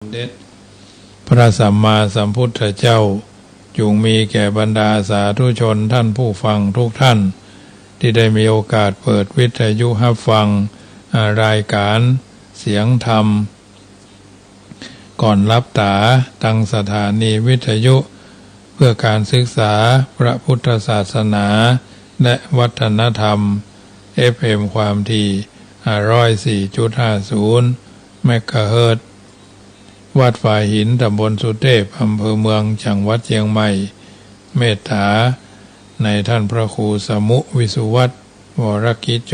เด็จพระสัมมาสัมพุทธเจ้าจงมีแก่บรรดาสาธุชนท่านผู้ฟังทุกท่านที่ได้มีโอกาสเปิดวิทยุรับฟังรายการเสียงธรรมก่อนรับตาตั้งสถานีวิทยุเพื่อการศึกษาพระพุทธศาสนาและวัฒนธรรม FM ความถี่ 104.50 เมกะเฮิรตซ์วัดฝ่ายหินตำบลสุเทพอำเภอเมืองจังหวัดเชียงใหม่เมตตาในท่านพระครูสมุวิสุวัตรวรกิจโจ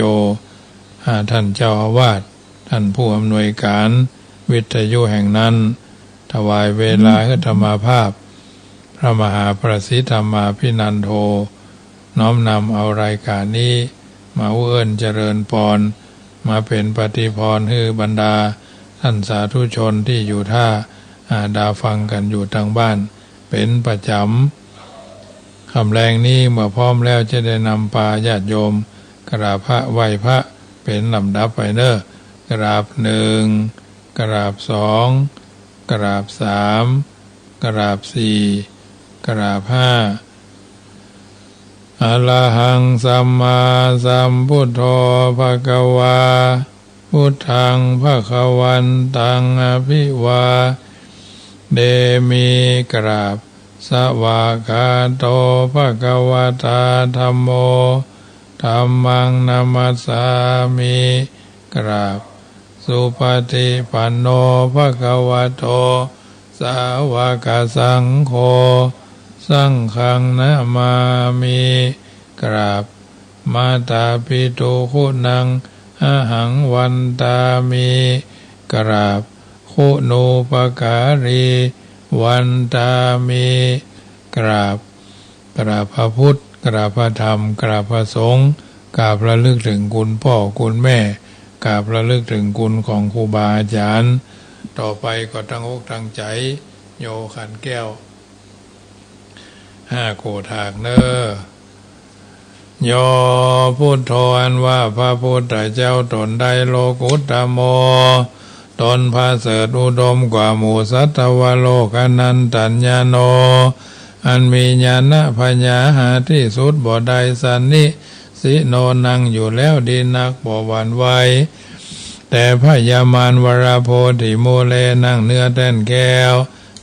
ท่านเจ้าอาวาสท่านผู้อำนวยการวิทยุแห่งนั้นถวายเวลาให้ธรรมาภาพพระมหาประสิทธธรรมาภินันโทน้อมนำเอารายการนี้มาเอื้อนเจริญพรมาเป็นปฏิพรให้บรรดาท่านสาธุชนที่อยู่ท่าดาฟังกันอยู่ทางบ้านเป็นประจำคำแรงนี้เมื่อพร้อมแล้วจะได้นำปาญาติโยมกราบพระไหว้พระเป็นลำดับไปเนอะกราบหนึ่งกราบสองกราบสามกราบสี่กราบห้าอะระหังสัมมาสัมพุทโธภคะวาพุทธังภคะวันตังอภิวาเดมิกราบสวากขาโตภคะวตาธัมโมธัมมังนามัสสามิกราบสุปฏิปันโนภคะวะโตสาวกสังโฆสังฆังนะมามิกราบมาตาปิตุคุณังอะหังวันตามิกราบคุณูปการีวันตามิกราบพระพุทธกราบพระธรรมกราบพระสงฆ์กราบระลึกถึงคุณพ่อคุณแม่กราบระลึกถึงคุณของครูบาอาจารย์ต่อไปก็ตั้งอกตั้งใจโยขันแก้ว5 โกฏากเนอยอพุทโธอันว่าพระพุทธเจ้าตนได้โลกุตตโมตนพระเสริฐอุดมกว่าหมู่สัตวโลกอนันตัญญาโนอันมีญาณปัญญาหาที่สุดบ่ได้สันนิสิโนนั่งอยู่แล้วดีนักบ่หวั่นไหวแต่พยามารวราโพธิโมเลนั่งเนื้อแท่นแก้ว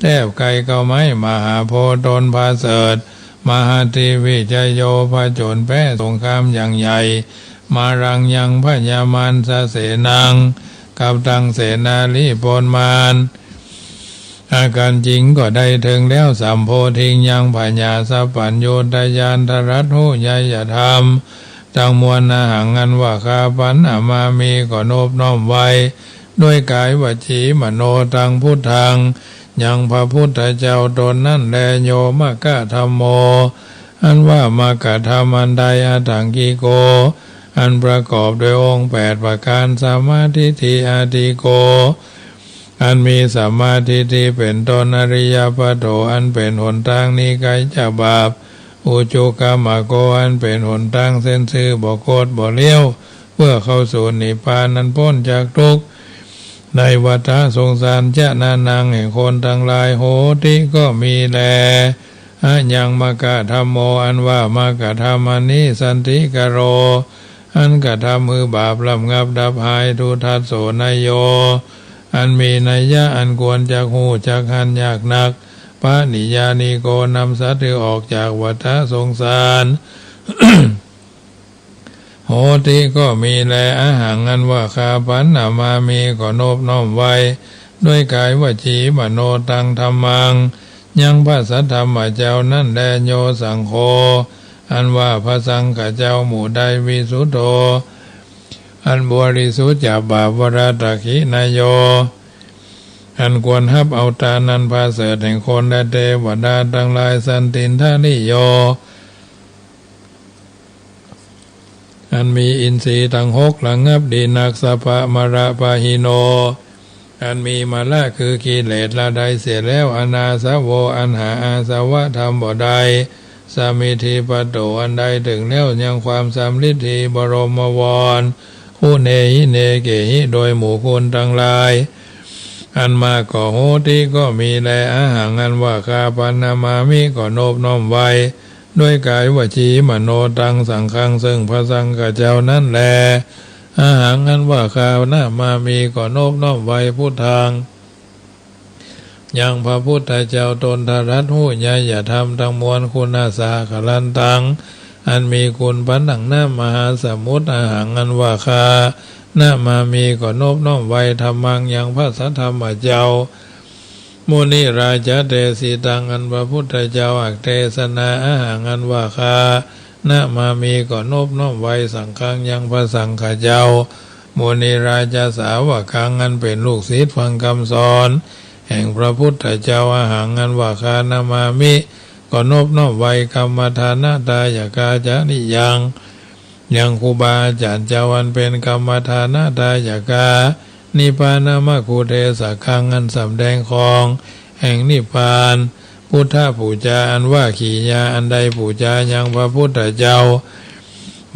แทบไกลก็ไม่มหาโพธิ์ตนพระเสริฐมหาทิวิจโยพระโจรแพ้สงครามอย่างใหญ่มารังยังพญามารสเสนังกับตังเสนาลีโพนมารอาการจริงก็ได้ถึงแล้วสัมโพธิงยังพญาสัพพัญโยตยานทรัตโหยยธรรมจังมวลนาหังอันว่าคาปันอามามีก็โนบน้อมไว้ด้วยกายวจีมโนตังพุทธังยังพระพุทธเจ้าตนนั่นแลโยมกะธัมโมอันว่ามกะธรรมอันใดอัตถังกิโกอันประกอบด้วยองค์8ประการสัมมาทิฏฐิอาทิโกอันมีสัมมาทิฏฐิเป็นต้นอริยปัฏโถอันเป็นหนทางนิกายจากบาปอุจุกามโกอันเป็นหนทางเส้นซื่อบ่โคตรบ่เลี้ยวเพื่อเข้าสู่นิพพานนั้นพ้นจากทุกข์ในวัฏสงสารจะนานังแห่งคนทั้งหลายโหติก็มีแลยังมกะธัมโมอันว่ามกะธรรมนี้สันติกโรอันกะทำมือบาปลำงับดับหายทุทัสโสนโยอันมีนัยยะอันควรจากหูจากหันยากนักปะนิยานิโกนำสัตว์ออกจากวัฏสงสาร โหติก็มีแลอาหังอันว่าคาปันนามามีก็โนบน้อมไว้ด้วยกายวจีมโนตังธรรมังยังพระสัทธรรมเจ้านั่นแลโยสังโฆอันว่าพระสังฆเจ้าหมู่ใดวิสุทโธอันบริสุทธิ์จากบาปวราตคินายโยอันควรฮับเอาตานันพระเสริฐแห่งคนและเทวดาทั้งหลายสันตินทานิโยอันมีอินทรีย์ทั้ง6ระงับดีนักสัพพะมระปะหิโนอันมีมาละคือกิเลสละใดเสียแล้วอนาสาวโวอันหาอาสวะธรรมบ่ใดสามิธิปัตโตอันใดถึงแล้วยังความสำลิดทีบรมวรคู่เนหิเนเกหิโดยหมู่คุณทั้งหลาย อันมาก็โหติก็มีแลอาหารอันว่าคาปานามามิก็โนบน้อมไว้ด้วยกายวจีมโนตังสังฆังซึ่งพระสังฆเจ้านั้นแลอาหารอันว่าคานามามีก็โนบน้อมไว้พุทธังยังพระพุทธเจ้าตนทรัตหูญาอย่าทำทั้งมวลคุณาสาขลันตังอันมีคุณปันดังน้ำมหาสมุทรอาหารอันว่าคานามามีก็โนบน้อมไว้ธรรมังยังพระสัทธรรมเจ้ามุนิราชเตสีตังอันพระพุทธเจ้าอักเทศนาอาหารอันว่าคานามามีก็โนบน้อมไว้สังฆังยังพระสังฆเจ้ามุนิราชสาวกังอันเป็นลูกศิษย์ฟังคำสอนแห่งพระพุทธเจ้าอาหารอันว่าคานามามิก็โนบน้อมไว้กรรมฐานาตายกาจานิยังครูบาอาจารย์เจ้าอันเป็นกรรมฐานาตายกานิพพานามะคุเทสขังอันสำแดงของแห่งนิพพานพุทธปูจาอันว่าขีญาอันใดปูจายังพระพุทธเจ้า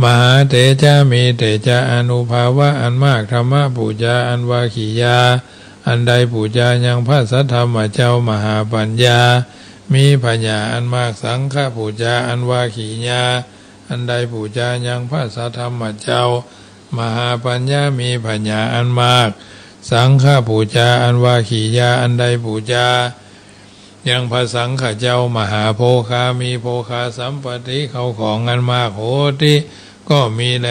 มหาเถจามีเถจาอนุภาวะอันมากธรรมะปูจาอันว่าขีญาอันใดปูจายังพระสัทธรรมเจ้ามหาปัญญามีปัญญาอันมากสังฆปูจาอันว่าขีญาอันใดปูจายังพระสัทธรรมเจ้ามหาปัญญามีปัญญาอันมากสังฆปูจาอันว่าขีญาอันใดปูจายังพระสังฆเจ้ามหาโภคามีโภคาสัมปติเขาของอันมากโหติก็มีแล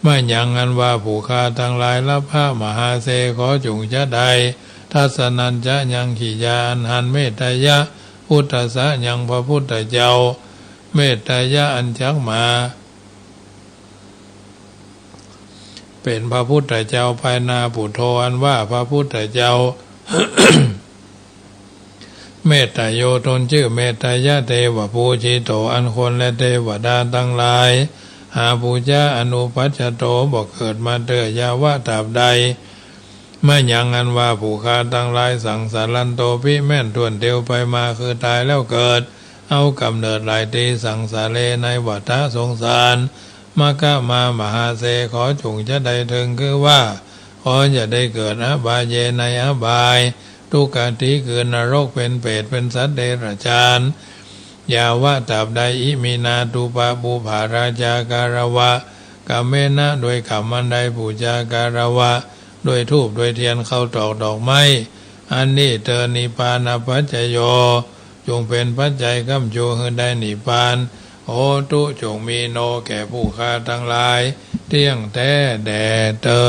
เมื่อยังอันว่าผู้คาทั้งหลายรับผ้ามหาเสขอจุงจะใดทัศนันจะยังขีญาอันหันเมตตายะพุทธะยังพระพุทธเจ้าเมตตายะอันจักมาเป็นพระพุทธเจ้าภายนาปุโธอันว่าพระพุทธเจ้า เมตตาโยตนชื่อเมตตายะเทวปูชิโตอันคนและเทวดาทั้งหลายหาปูจาอนุปัชชโตบอกเกิดมาเตยาวะตราบใดเมื่อยังอันว่าผู้คาทั้งหลายสังสารันโตพิแม่นทวนเดียวไปมาคือตายแล้วเกิดเอากำเนิดหลายตีสังสารเลในวัฏสงสารมากะมามหาเสขอจงจะได้ถึงคือว่าขอจะได้เกิดอบายเยในอบายทุกขติคือนรกเป็นเปรตเป็นสัตว์เดรัจฉานยาวะตราบใดอิมินาตุปะปุภาราจาการวะกามเมนะโดยกรรมันใดปูจาการวะโดยธูปโดยเทียนเข้าตอกดอกไม้อันนี้เตนิปานาปัจจโยจงเป็นปัจจัยกำโจให้ได้นิพพานโอตุจงมีโนแก่ผู้ฆ่าทั้งหลายเที่ยงแท้แด่เตอ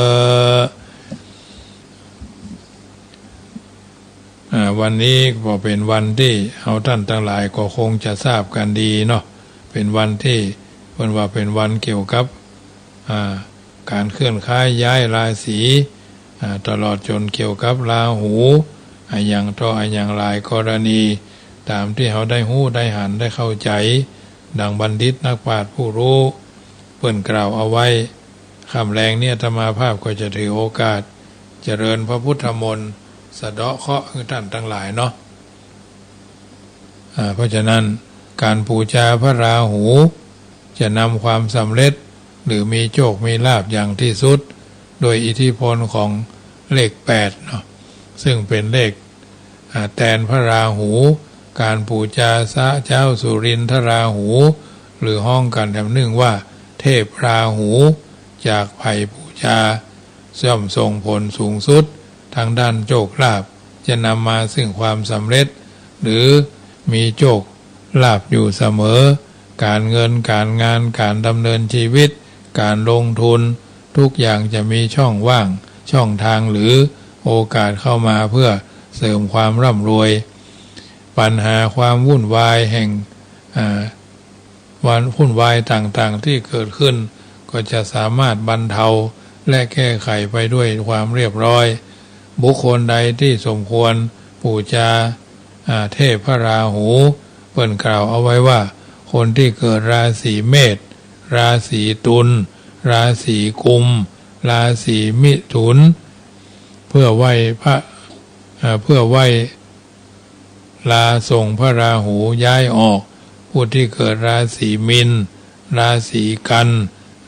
วันนี้ก็เป็นวันที่เอาท่านทั้งหลายก็คงจะทราบกันดีเนาะเป็นวันที่วันว่าเป็นวันเกี่ยวกับการเคลื่อนย้ายราศีตลอดจนเกี่ยวกับราหูอย่างอย่างหลายกรณีตามที่เขาได้หู้ได้หันได้เข้าใจดังบัณฑิตนักปราชญ์ผู้รู้เปิ่นกล่าวเอาไว้คำแรงเนี่ยธรรมาภาพก็จะถือโอกาสเจริญพระพุทธมนต์สะเดาะเคราะห์คือท่านทั้งหลายเนาะเพราะฉะนั้นการบูชาพระราหูจะนำความสำเร็จหรือมีโชคมีลาภอย่างที่สุดโดยอิทธิพลของเลข8เนาะซึ่งเป็นเลขแทนพระราหูการบูชาพระเจ้าสุรินทราหูหรือห้องกันแถมหนึ่งว่าเทพราหูจากไผ่บูชาย่อมส่งผลสูงสุดทางด้านโชคลาภจะนำมาซึ่งความสำเร็จหรือมีโชคลาภอยู่เสมอการเงินการงานการดำเนินชีวิตการลงทุนทุกอย่างจะมีช่องว่างช่องทางหรือโอกาสเข้ามาเพื่อเสริมความร่ำรวยปัญหาความวุ่นวายแห่งวันวุ่นวายต่างๆที่เกิดขึ้นก็จะสามารถบรรเทาและแก้ไขไปด้วยความเรียบร้อยบุคคลใดที่สมควรบูชาเทพพระราหูเปิ่นกล่าวเอาไว้ว่าคนที่เกิดราศีเมษราศีตุลราศีกุมราศีมิถุนเพื่อไหว้ลาส่งพระราหูย้ายออกผู้ที่เกิดราศีมินราศีกัน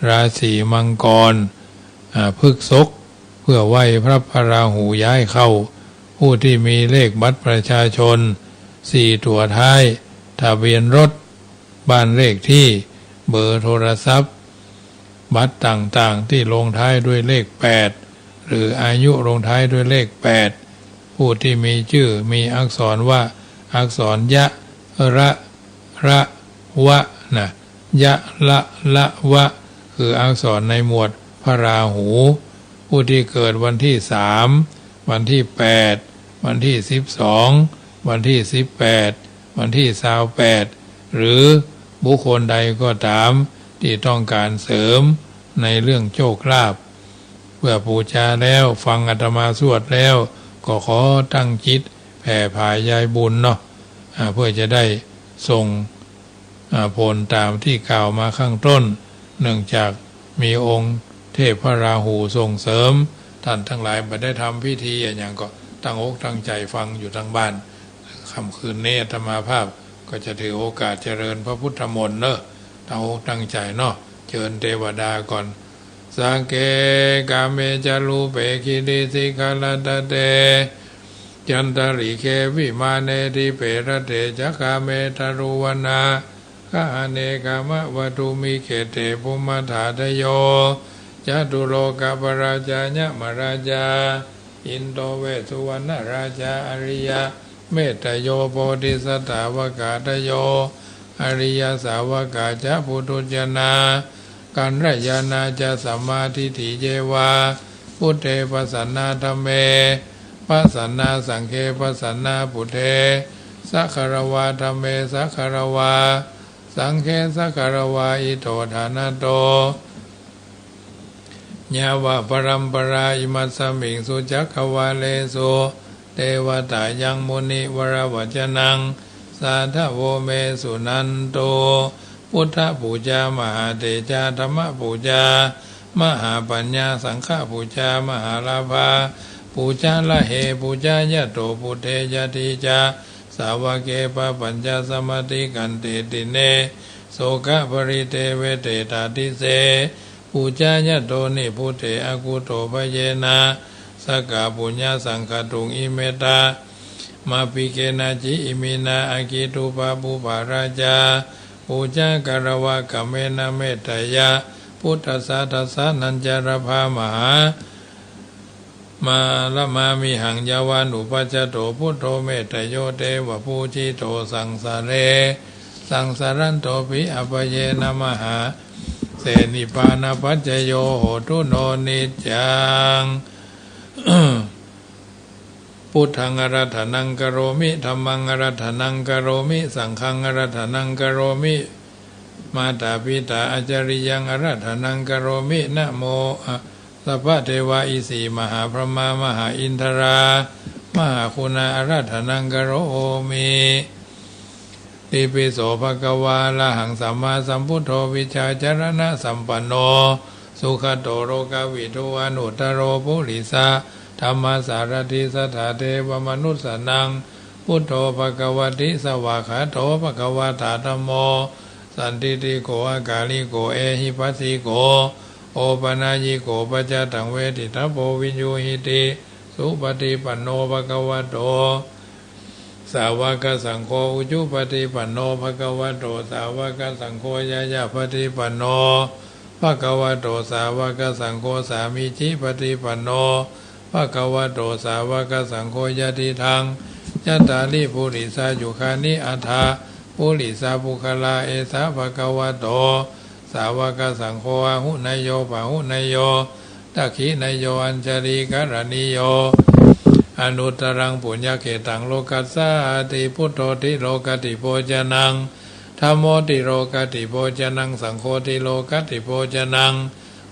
ราศีมังกรพฤษภ พื่อไหว้พระพราหูย้ายเข้าผู้ที่มีเลขบัตรประชาชน4ตัวท้ายทะเบียนรถบ้านเลขที่เบอร์โทรศัพท์บัตรต่างๆที่ลงท้ายด้วยเลข8หรืออายุลงท้ายด้วยเลข8ผู้ที่มีชื่อมีอักษรว่าอักษรยะระวะนะยะละวะคืออักษรในหมวดพระราหูผู้ที่เกิดวันที่3วันที่8วันที่12วันที่18วันที่28หรือบุคคลใดก็ตามที่ต้องการเสริมในเรื่องโชคลาภเพื่อบูชาแล้วฟังอาตมาสวดแล้วก็ขอตั้งจิตแผ่พายายบุญเนาะเพื่อจะได้ส่งผลตามที่กล่าวมาข้างต้นเนื่องจากมีองค์เทพพระราหูส่งเสริมท่านทั้งหลายมาได้ทำพิธีอย่างก็ตั้งอกตั้งใจฟังอยู่ทางบ้านค่ำคืนนี้อาตมาภาพก็จะถือโอกาสเจริญพระพุทธมนต์เนอะตั้งอกตั้งใจเนาะเชิญเทวดาก่อนสังเกกาเมจารูเปคิดิสิกาลตเตจันตริเควิมาเนติเปรเตจักาเมตารุวนาคาเนกามะวัตุมิเขเตภุมถาทโยจตุโลกปราชาญมราชาอินโตเวสุวรรณราชาอริยเมตโยโพธิสัตถาวกาทโยอริยสาวกาจะปุถุจนากันรยานาจะสัมมาทิฏฐิเจวาพุทเทปัสสนาธัมเมปัสสนาสังฆปัสสนาพุทเทสัคารวาธัมเมสัคารวาสังฆสัคารวาอิโตฐานะโตญาวะปรัมปราอิมัสสมิงสุจักขวาเลโสเทวตายังมุนิวรวัจนังสาธโวเมสุนันโตพุทธปูจามหาเตจาธรรมปูจามหาปัญญาสังฆปูจามหาลาภาปูจาละเหปูจายะโตปุเทยติจาสาวเกปปัญจสมติกันเตติเนโสกะปริเทเวเตตาติเสปูจายะโตนิพุเทอกุโตภเยนะสกาปุญญาสังฆตุงอิเมตามาปิเกนะจิอิมินาอากิตุปาปุปาราจาปูจาการวะกัมเมนะเมตตายะพุทธสาทัสสะนัญจารภามหามาละมามิหังยาวานุปัจจโตพุทโธเมตโยเตวะภูชิโตสังสาเรสังสารันโตปิอภเยนะมหาเสนิปานาปัจจโยโหตุโนนิจจัง พุทธังอรัตถนังกโรมิธัมมังอรัตถนังกโรมิสังฆังอรัตถนังกโรมิมาตาปิตาอาจาริยังอรัตถนังกโรมินะโมสัพพะเทวาอิสีมหาพรหมามหาอินทรามหาคุณาอาราธนังกโรมิติปิโสภะคะวาละหังสัมมาสัมพุทโธวิชาจารณะสัมปันโนสุขโตโรกาวิทูอนุตตโรปุริสาธรรมสารถิสัทธาเทวมนุสสนังพุทโธภะคะวะติสวากขาโตภะคะวะตาธัมโมสันติติโกอากาลิโกเอหิปัสสิโกโอปนายิโกปัจจตังเวทิตาโพวิญญูหิติสุปฏิปันโนภะคะวะโตสาวกสังโฆอุจุปฏิปันโนภะคะวะโตสาวกสังโฆยะยะปฏิปันโนภะคะวะโตสาวกสังโฆสามิจิปฏิปันโนภะคะวะโตสาวกสังโฆยะติทังยัตตาลิปุริสายุคานิอัฏฐาปุริสาภุคลาเอสาภะคะวะโตสาวกสังโฆอาหุนายโยปะหุนายโยตักขินายโยอัญจริกรณิโยอนุตตรังปุญญเขตังโลกัสสาติพุทโธติโลกติโภจนังธัมโมติโลกติโภจนังสังโฆติโลกติโภจนัง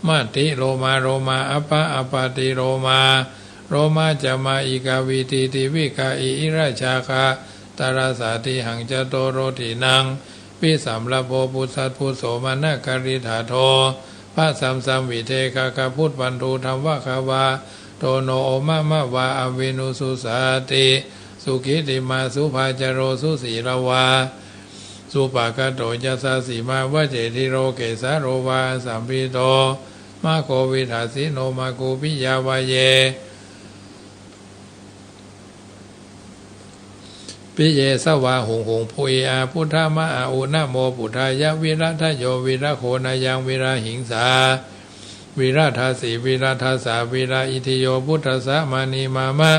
มัตติโลมาโรมาอัปปะอัปปติโรมาจะมาอิกาวิติติวิกาอิราชาคาตาราสาติหังจโตโรตินังปิสัมละโพปุสัตพุโสมานะกริธาโทพระสัมสัมวิเทกากพุทธปันธุธรรมวะคาวาโตโนโอมะมะวาอเวนุสุสาติสุขิติมาสุภาจโรสุสีรวาสุปากโตยัสสะสีมาวะเจติโรเกสะโรวาสัมปิโตม มาโควิทาสิโนมาโกปิยาวาเยปิเยสวาหงหงพุยอาพุทธามะอาอุนะโมพุทธายะวิรัตโยวิระโคนายังวิระหิงสาวิราทาสีวิราทาสาวิราอิทิโยพุทธสามานีมามะ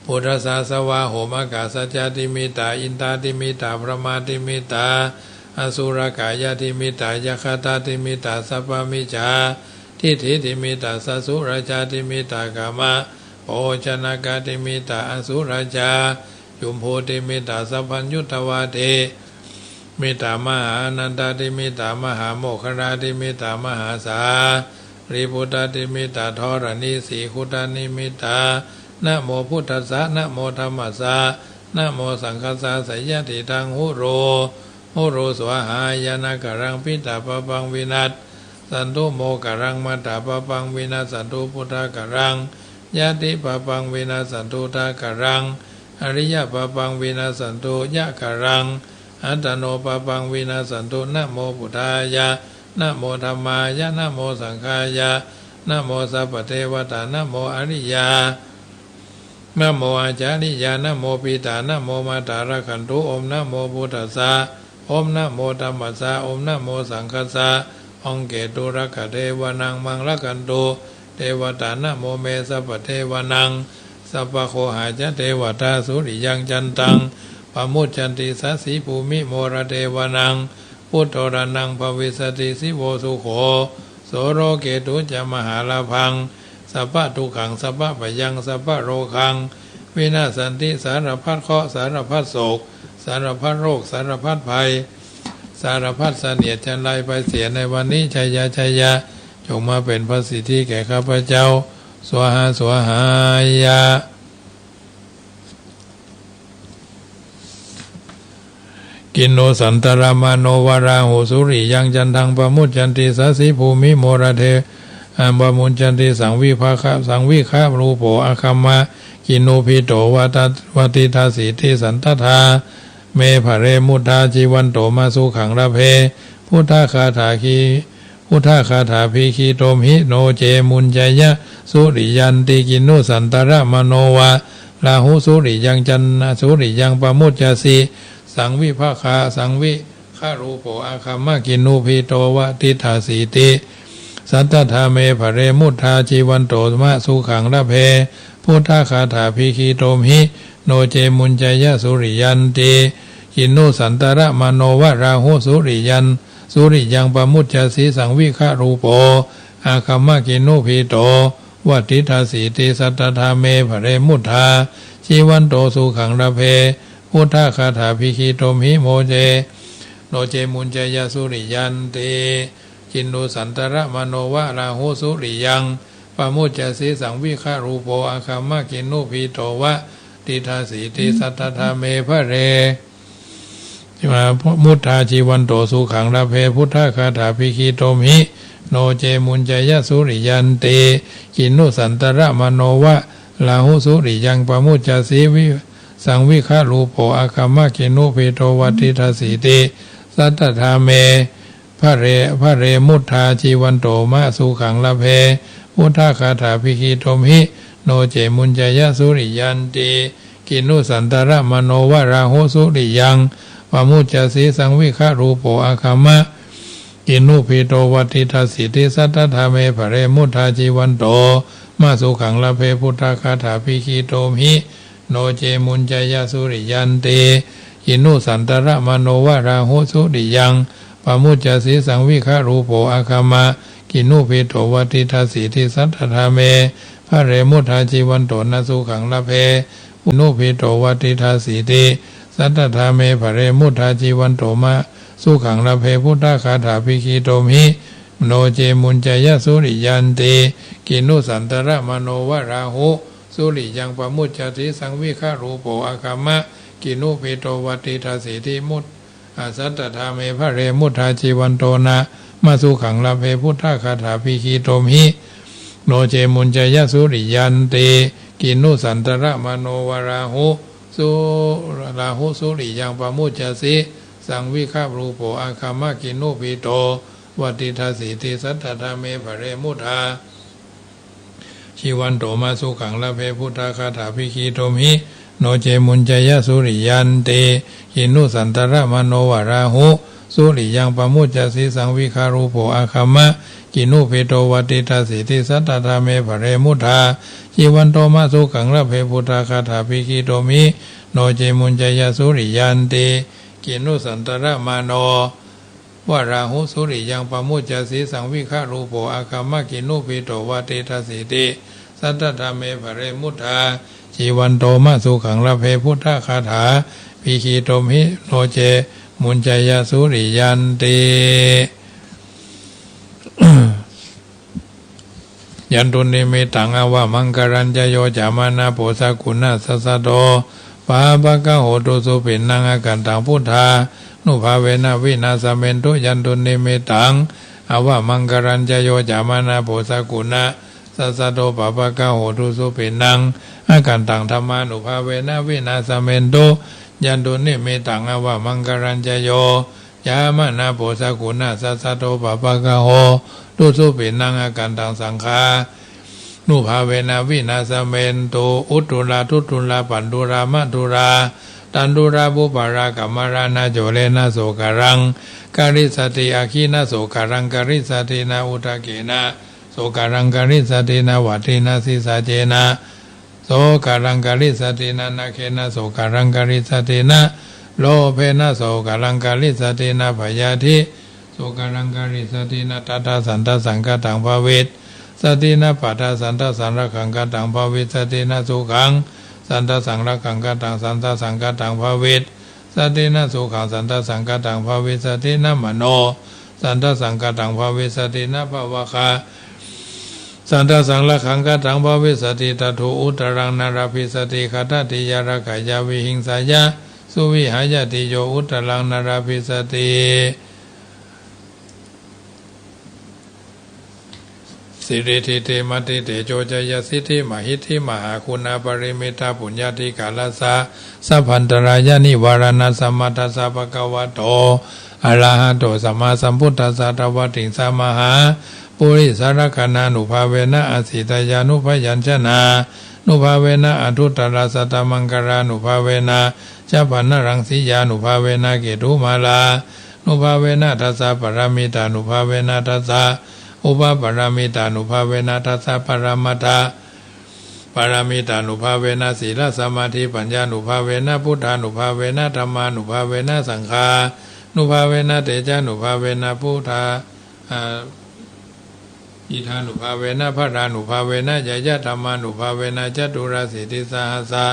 พุทธสาสวาโหมากาสัจจติมิตาอินตาติมิตาพระมาติมิตาอสุรกายติมิตายคตาติมิตาสัพพมิจาทิฏฐิติมิตาสัสุราชาติมิตากามะโอชนากาติมิตาอสุราชายุมโพติมิตาสัพพัญยุตวาเทมิตามหาอนันตติมิตามหาโมคราติมิตามหาสาริพุตตติมิตาทรณีสีคุตานิมิตานะโมพุทธัสสะนะโมธัมมัสสะนะโมสังฆัสสะสัยยะติทังหุโรหุโรสวหายานกรังปิตาปะปังวินัสสันตุโมกรังมัตตาปะปังวินัสสันตุพุทธกรังยะติปะปังวินัสสันตุทากรังอริยปะปังวินัสสันตุยะกรังอัตตโนปะปังวินัสสันตุนะโมพุทธายะนะโมธัมมายะนะโมสังฆายะนะโมสัพพเทวตานะโมอริยานะโมอาจาริยานะโมปิตานะโมมาตาระขันตุอมนะโมพุทธัสสะอมนะโมธัมมัสสะอมนะโมสังคัสสะองเกตุระกะเทวนังมังละกันตุเทวตานะโมเมสัพพเทวนังสัพพโคหาจะเทวตาสุริยังจันตังปมุจจันติสัสสิภูมิโมระเทวนังพุทโธระนังภวิสติสิโวสุโขโสโรเกตุจะมหาลาภังสัพพะทุกขังสัพพะปยังสัพพะโรคังวินาสันติสารพัดเคราะห์สารพัดโศกสารพัดโรคสารพัดภัยสารพัดเสนียดจันไรไปเสียในวันนี้ชัยยะชัยยะจงมาเป็นพระสิทธิแก่ข้าพเจ้าสวหาสวหายะกินโนสันตรามโนวาราหูสุริยังจันทังปมุจจันติสัสสิภูมิโมระเทอัมบามุญจันติสังวิภาคะสังวิฆารูโภอาคัมมะกินโนพิโตวัติทาสีทิสันตถาเมภะเรมุตตาจีวันโตมาสุขังระเพพุทธคาถาคีพุทธคาถาภิคีโตมหิโนเจมุญจยะสุริยันติกินโนสันตระมโนวาลาหุสุริยังจันสุริยังปมุจจสีสังวิภาคาสังวิฆารูโภอาคัมมะกินโนพิโตวัติทาสีติสัตตถาเมภะเรมุตตาจีวันโตมาสุขังระเพพุทธคาถาภิคีโตมหิโนเจมุญจยะสุริยันติกินโนสันตระมโนวะราหุสุริยันสุริยังปมุจจสีสังวิฆารูโภอาคัมมะกินโนพิโตวัติทาสีติสัตตถาเมภะเรมุตตาจีวันโตสุขังระเพพุทธคาถาภิคีโตมหิโมเจโนเจมุญจยะสุริยันติกินโนสันตระมโนวะราหุสุริยังปมุจจสีสังวิฆารูโภอาคัมมะกินโนพิโตวะติทาสีติสัตตถาเมภะเรมุตตาจีวันโตสุขังระเพพุทธคาถาภิคีโตมหิโนเจมุญจยะสุริยันติกินโนสันตระมโนวะราหุสุริยังปมุจจสีสังวิฆารูโภอาคัมมะกินโนพิโตวะติทาสีติสัตตถาเมภะเรมุตตาจีวันโตมาสุขังระเพพุทธคาถาภิคีโตมหิโนเจมุญจยะสุริยันติกินโนสันตระมโนวะราหุสุริยังปมุจจสีสังวิฆารูโภอาคัมมะกินโนพิโตวัติทาสีติสัตตถาเมภะเรมุตตาจีวันโตมาสุขังระเพพุทธคาถาภิคีโตมหิโนเจมุญจยะสุริยันติกินโนสันตระมโนวะราหุสุริยังปมุจจสีสังวิฆารูโภอาคัมมะกินโนพิโตวัติทาสีติสัตตถาเมภะเรมุตตาจีวันโตนะสุขังระเพกินโนพิโตวัติทาสีติสัตตถาเมภะเรมุตตาจีวันโตมาสุขังระเพพุทธคาถาภิคีโตมหิโนเจมุญจยะสุริยันติกินโนสันตระมโนวะราหุสุริยังปมุจจสีสังวิฆารูโภอาคัมมะกินโนพิโตวัติทาสีติมุตสัตตถาเมภะเรมุตตาจีวันโตนะมาสุขังระเพพุทธคาถาภิคีโตมหิโนเจมุญจยะสุริยันติกินโนสันตระมโนวะราหุสุริยังปมุจจสีสังวิฆารูโภอาคัมมะกินโนพิโตว วัติทาสีติสัทธธรรมเมภเรมุทาชีวันโตมาสุขังละเพพุทธคาถาภิคีโตมิโนเจมุญจยสุริยันเตหินุสันตระมโนวราหุสุริยังปมุจจสีสังวิคารูโภอาคัมมะกินุเพโตวัติทาสีติสัตตธรรมเมภเรมุทาชีวันโตมาสุขังละเพพุทธคาถาภิคีโตมิโนเจมุญจยสุริยันเตกินุสันตระมโนวราหุสุริยังปมุจจสีสังวิคารูโภอาคัมมะกินุเพโตวัติทาสีติสัตตธรรมเมภเรมุทาชีวันโตมาสุขังละเพพุทธคาถาภิคีโตมิโนเจมุญจยสุริยันติยันตุนิมิตังอวะมังกรัญจโยจามานาโพสกุณาสัสสะโตปาปะกะโหตุสุปินังอกันตังพุทธานุภาเวนะวินาสเมนตุยันตุนิมิตังอวะมังกรัญจโยจามานาโพสกุณาสัสสะโตปาปะกะโหตุสุปินังอกันตังธรรมานุภาเวนะวินาสเมนตุยันตุนิมิตังอวะมังกรัญจโยยามานาโพสกุณาสัสสะโตปะปะกะโหตุสุปินังอกันตังสังฆานุภาเวนะวินาสเมนโตอุตตุลาทุตุลาปันตุรามัตุราตันตุราบุปารากรรมรานาโจเลนะโสกรังกาลิสติอาคีนาโสกรังกาลิสตินาอุตเกนะโสกรังกาลิสตินาวัตินาสิสาเจนะโสกรังกาลิสตินานาเคนะโสกรังกาลิสตินะโลภะนะโสกรังกาลิสตินาพยาธิโสกรังกาลิสตินาตัตตาสันตสังกตังภเวตสตินาปัฏฐาสันตสังรักขังกตังภเวตสตินาสุขังสันตสังรักขังกตังสันตสังกตังภเวตสตินาสุขังสันตสังกตังภเวตสตินามโนสันตสังกตังภเวตสตินาภวคาสันตสังรักขังกตังภเวตสติตถุอุตรังนาราภิสติคตติยาระกายาวิหิงสายะสุวิหายติโยอุตรังนาราภิสติสิริทิเตมติเตโจจยสิทธิมหิทธิมหาคุณาปริมิตาปุญญาธิกาลสะสัพพันตรายานิวารณสัมมาทัสสะภะคะวะโตอะระหะโตสัมมาสัมพุทธัสสะตวัตติสัมมาหาปุริสารคณานุภาเวนะอสิตยานุพยัญชนะนุภาเวนะอทุตตระสัตตมังคารานุภาเวนะจัปปนรังสียานุภาเวนะเกตุมาลานุภาเวนะทัสสะปรมิตานุภาเวนะทัสสะอุปปารามิตานุภาเวนะทัสสะปรมัตถะปารามิตานุภาเวนะศีลสมาธิปัญญานุภาเวนะพุทธานุภาเวนะธรรมานุภาเวนะสังฆานุภาเวนะเตจานุภาเวนะพุทธาอิทานุภาเวนะพระรานุภาเวนะยะธรรมานุภาเวนะจตุราสิทธิสหัสสะ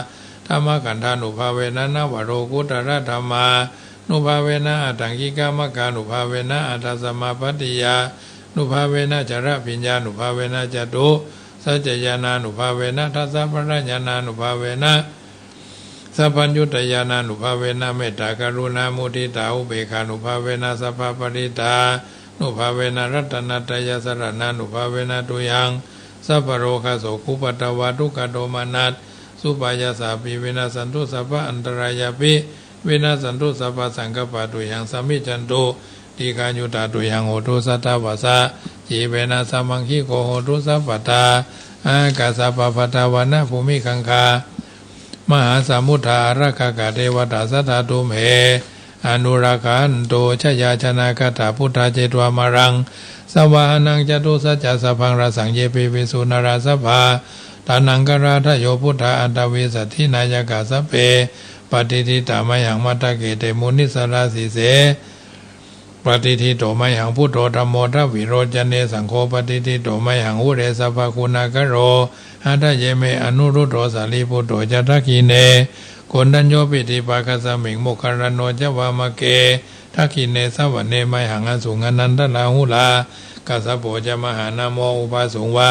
ธรรมขันธานุภาเวนะนวโรกุตระธรรมานุภาเวนะอัตถังคิกามกานุภาเวนะอัตถสมาปฏิยานุภาเวนะจระปิญญานุภาเวนะจตุสัจจญาณานุภาเวนะทัสสะปรัญญานานุภาเวนะสัพพัญญุตญาณานุภาเวนะเมตตากรุณามุทิตาอุเบกขานุภาเวนะสัพพปริตานุภาเวนะรัตนัตยสรณานุภาเวนะตุยังสัพพโรคโสคุปตวาทุกขโทมานัสสุปายาสาปิวินาสันตุสัพพอันตรายาปิวินาสันตุสัพพสังกัปปะตุยังสัมมิจันตุทีฆายุตาตุยังโหตุสัตตวาสะจีเวนะสัมมังคิโกโหตุสัพพตาอากาสปปตาวนะภูมิคังคามหาสมุทธาราคกะเทวตาสัทธาตุมเหอนุราคันโตชยาชนะคถาพุทธาเจตวามารังสวานังจตุสัจจะสัพพังราสังเยปิวิสุนาราสภาตานังกราทโยพุทธาอันตวิสัทธินายกาสเปปฏิทิตามยังมัตตะเกเตมุนิสราสิเสปฏิทิโตไมหังพุทโธธัมโมทัพวิโรจเนสังโฆปฏิทิโตไมหังอุเรสภคุณากโรหัตเยเมอนุรุตโตสาลีพุทโธจัตถคีเนโกนดัญโยปิติปากสมิงโมคารโนจวามะเกทักขิเนสวเนไมหังอสุงอนันตลาหุลากัสสะโปจะมหานโมอุปาสุงวา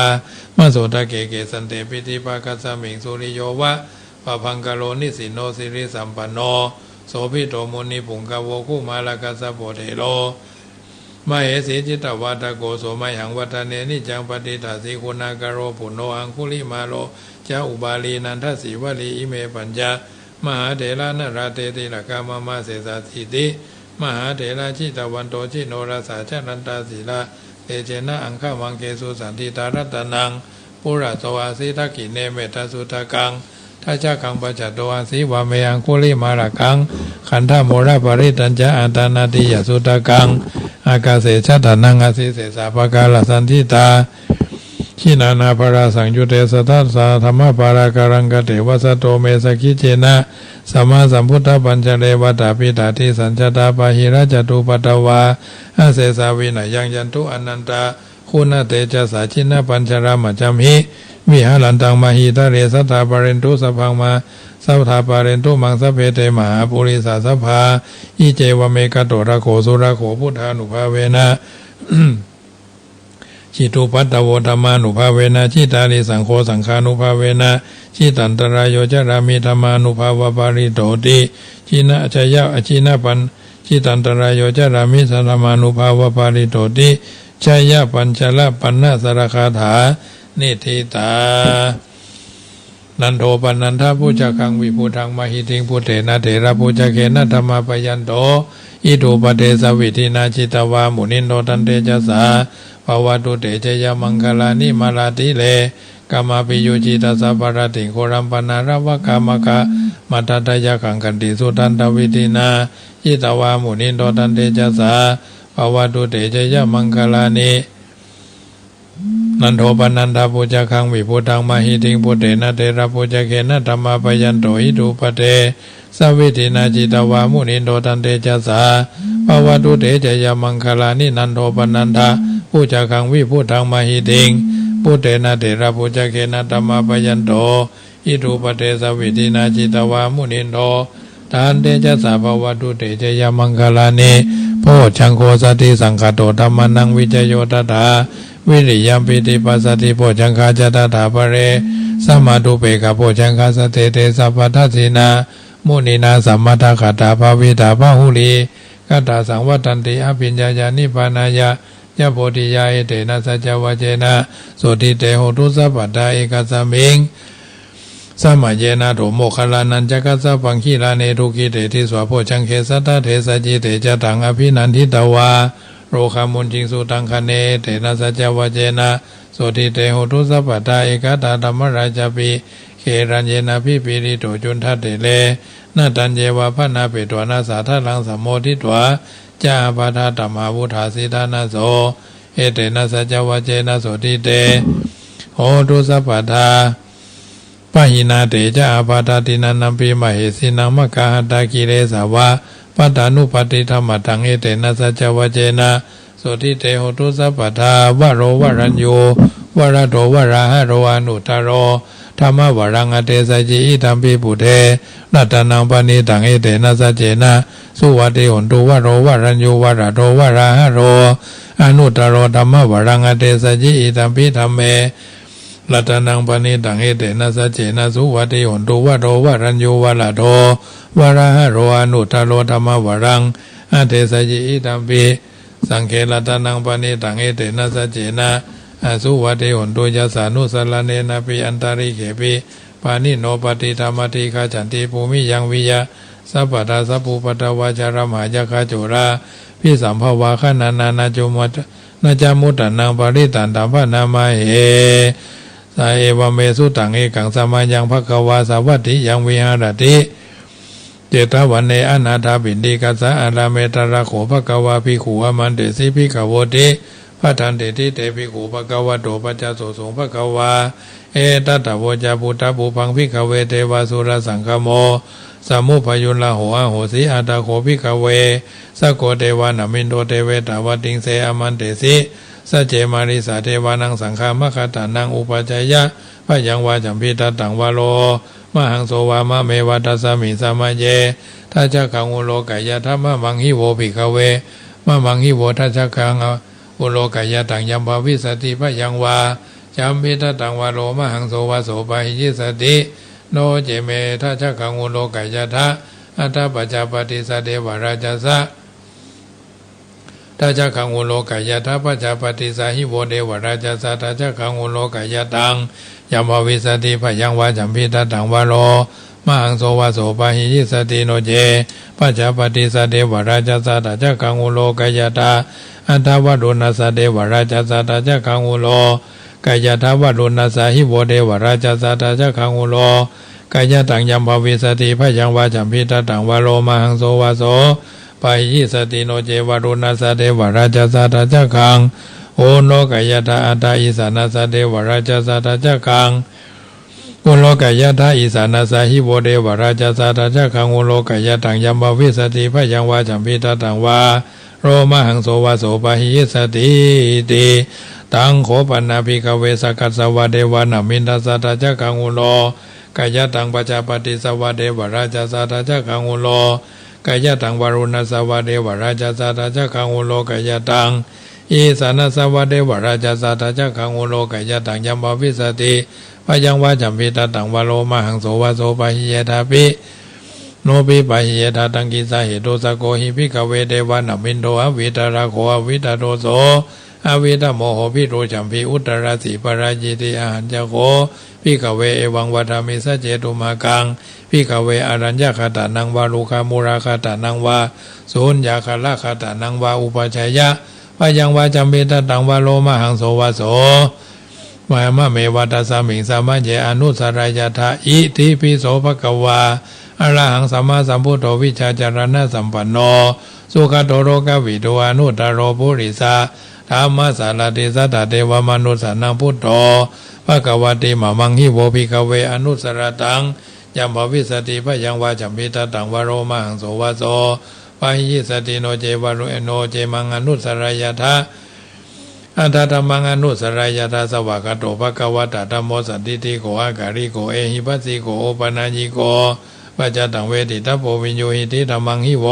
มโสตะเกเกสันเตปิติปากสมิงสุริโยวะปะพังกโลนิสิโนสิริสัมปันโนโสภิโตมุนีปุงกโวคุมาลกัสสะโปเทโลมเหสีจิตตวัตโกโสไมหังวัตเนนิจังปฏิทัสสิคุณากโรปุโนอังคุลิมาโลจาอุบาลีนันทสีวลีอิเมปัญญามหาเถระนราเตติลกามมาเสสาสิติ มหาเถระชิตวันโตชิโนราสาชนันตาศีลาเตเจนะอังฆวังเกสุสันติตารัตนังปุระโตอาสิทักขิเนเมตตาสุตกังทัชกังปัจจโตอาสิวาเมยังคุลิมาระกังขันธโมระปริตัญจะอันตานาติยสุตกังอากาเสชะตานังอาสิเสสาปกาลสันทิตาขีนานาภราสังยุเตสทัสสะธรรมปาราการังกเตวสโตเมสกิเจนะสัมมาสัมพุทธปัญจเลวตาปิตาทิสัญจตาปะหิระจตุปัตตวาอาเสสาวินัยยังยันตุอนันตาคุณเตจะสาชินะปัญชรามัจจมหิวิหารันตังมหิตาเรสัทธาปาเรนตุสัพพังมาสัพพาปาเรนตุมังสเพเตมหาปุริสาสัพพาอิเจวเมกะโตระโขสุระโขพุทธานุภาเวนะชิตุปัตตโวธรรมานุภาเวนะชิตาริสังโฆสังฆานุภาเวนะชิตันตรายโยจารามิธรรมานุภาวปาริโตติชินะชยะอชินะปันชิตันตรายโยจารามิธรรมานุภาวปาริโตติชยะปัญชละปันนาสรคาถานิทิตานันโทปนันทพุจกังวิภูทังมหิติงพุเถนะเถระพุจเกนะธรรมาปยันโตอิโตปเทสวิธินาจิตวามุนินโตตันเตจัสสาภวตุเตเจยมังคลานิมาลาติเลกามาปิโยจิตาสัพพะติโครัมปนารวะกามะกะมัตตยะขังกันติสุตันตวิธินาจิตวามุนินโตตันเตจัสสาภวตุเตเจยมังคลานินันโทปนันทปุจคังวิภูตังมหิติงพุเถนะเถระปุจเกนะธรรมาปยันโตหิตุปเตสวิธินาจิตวามุนินโตตันเตจัสสาภวตุเตเจยมังคลานินันโทปนันทปุจคังวิภูตังมหิติงพุเถนะเถระปุจเกนะธรรมาปยันโตหิตุปเตสวิธินาจิตวามุนินโตตันเตจัสสาภวตุเตเจยมังคลานิโพชังโฆสติสังฆโตธัมมานังวิจโยตถาวิริยมปิติปัสสติโพชังคาจตถาภเรสัมมาตุเปกะโพชังคาสเตเตสัพพทัสสินามุนีนาสัมมาทาคตาภาวิตาภาหุลีคตาสังวัตันติอภิญญาญานิพพานายะยะโพธิยาเอเตนะสัจจวัจเจนะโสติเตโหตุสัพพตาเอกสัมมิงสัมมาเยนะโถโมคลานันจักสัพพังคีลาเนทุกิเตทิสวะโพชังเคสัตตะเทสจิเตจตังอภินันทิตวาโรคามุนจิงสุตังคเนเตนะสัจจวัจเจนะโสติเตโหตุสัพพตาเอกตาธรรมราชปิเครัญเยนะพิปิริโตจุนทัตเตเลนาตัญเยวะพนาเปตวนาสาทลังสัมโมทิตวะจาปาทาตัมมาวุธาสิทานาโสเอเตนะสัจจวัจเจนะโสติเตโหตุสัพพตาปะหินาเตจาปาทาตินันนัมปิมเหสินังมะกะหัตตากิเลสาวะปัตตานุปฏิธรรมตังเอเตนะสัจจวัจเจนะโสติเตโหตุสัพพทาวะโรวะรัญโยวะระโตวะระหะโรอนุตโรธรรมวรังอเตสจิอิธัมปิปุเทนัตตนังปณิตังเอเตนะสัจเจนะสุวัติหุนตุวะโรวะรัญโยวะระโตวะระหะโรอนุตโรธรรมวรังอเตสจิอิธัมปิธัมเมลัตตนังปณิตังเอเตนะสัจเจนะสุวัติหุนตุวะโรวะรัญโยวะระโตวะระหะโรอนุตโรธรรมวรังอเตสจิอิธัมปิสังเขลัตตนังปณิตังเอเตนะสัจเจนะอสุวัติหุนตุยัสสานุสลเนนะปิอันตาริเขปิปานิโนปฏิธรรมติฆาจันติภูมิยังวิยะสัพพทาสัพพุปตวาจารมหายคาโจราพิสัมภวาขนานานาจุมัตนาจามุตตนังปริตันตัมภนามาเหสาเอวเมสุตังเอกังสมายังภควาสวัตถิยังวิหารติเจตวันเนอนาถาบินดีกัสสะอาราเมตระโขภควาภิกขุอมันเตสิภิกขโวติพระทันเตติเตภิกขุภควโตปัจจโสสงภควาเอตัตถโวจาปุตตะปุพังภิกขเวเทวาสุรสังฆโมสมุพยุลาโหอโหสีอาตาโขภิกขเวสโกเทวานามินโตเทเวตาวติงเสอมันเตสิสัจเจมาริสาเทวานังสังฆามะคตานังอุปจัยยะพยังวาจัมพิตังวาโลมหังโสวามะเมวัตสามิสามาเยทัจจคังอุโลกายะธรรมะมังหิโวภิกขเวมะมังหิโวทัจจคังอุโลกายะตังยัมภวิสติพยังวาจัมพิตังวาโลมหังโสวาโสปะหิยิสติโนเจเมทัจจคังอุโลกายะทะอัตถปัจจปฏิสเดวราชสะทัจจคังอุโลกายะทะปัจจปฏิสาหิโวเดวราชสะทัจจคังอุโลกายะตังยัมภวิสติพยังวาจัมพิตังวาโลม มหังโสวาโสปะหิยิสติโนเจปัจจปฏิสเดวราชสัตตะจักขังอุโลกายตาอันทวโดนัสเดวราชสัตตะจักขังอุโลกายตาวโดนัสหิโวเดวราชสัตตะจักขังอุโลกายตังยัมภวิสติพยังวาจัมพิตตังวโรมหังโสวาโสปะหิยิสติโนเจวโดนัสเดวราชสัตตะจักขังโอโนกายตาอัตตาอิสานัสเดวราชสัตตะจักขังอุโลกายตาอิสานัสหิโวเดวราชสัตตะจักขังอุโลกายตังยัมภวิสติพยังวาจัมพิตตังวาโรมหังโสวาโสปะหิยิสติติตังโขปันนาภิกเวสกัสสวะเดวานามินทสัตตะจักขังอุโลกายตังปัจจปฏิสวะเดวราชสัตตะจักขังอุโลกายตังวารุณสวะเดวราชสัตตะจักขังอุโลกายตังอิสานัสวะเดวราชสัตตะจักขังอุโลกายตังยัมภวิสติพยังวาจัมพิตตังวโรมหังโสวาโสปะหิยตาปิโนปิปะหิยตาตังกิสาเหโตสโกหิภิกขเวเดวานามินโตอวิตราโคอวิตโตโสอวิตโมโหพิโรจัมพิอุตราสีปราจิติอาหันจโคภิกขเวเอวังวัฏามิสเจตุมากังภิกขเวอรัญญคตานังวารุคามุราคตานังวาสุญญาคละคตานังวาอุปชัยยะพยังวาจัมพิตตังวโรมหังโสวาโสมามะเมวัตสามิงสามัญเจอนุสรายทาอิทิปิโสภคววาอรหังสัมมาสัมพุทโธวิชาจารณะสัมปันโนสุขโตโรกวิโตอนุตตโรปุริสาธรรมสารติสัตตเทวมนุสสนังพุทโธภควติมะมังหิโวภิกขเวอนุสรตังยัมภวิสติพยังวาจัมพิตตังวโรมหังโสวาโสปะหิยิสติโนเจวโรโนเจมังอนุสรายทาอันตธรรมังอนุสรายตาสวากโตภควตาธัมโมสันติติโกอาการิโกเอหิปัสสิโกโอปนาญิโกปัจจตังเวทิตาโพวิญโยหิติธัมมังหิโว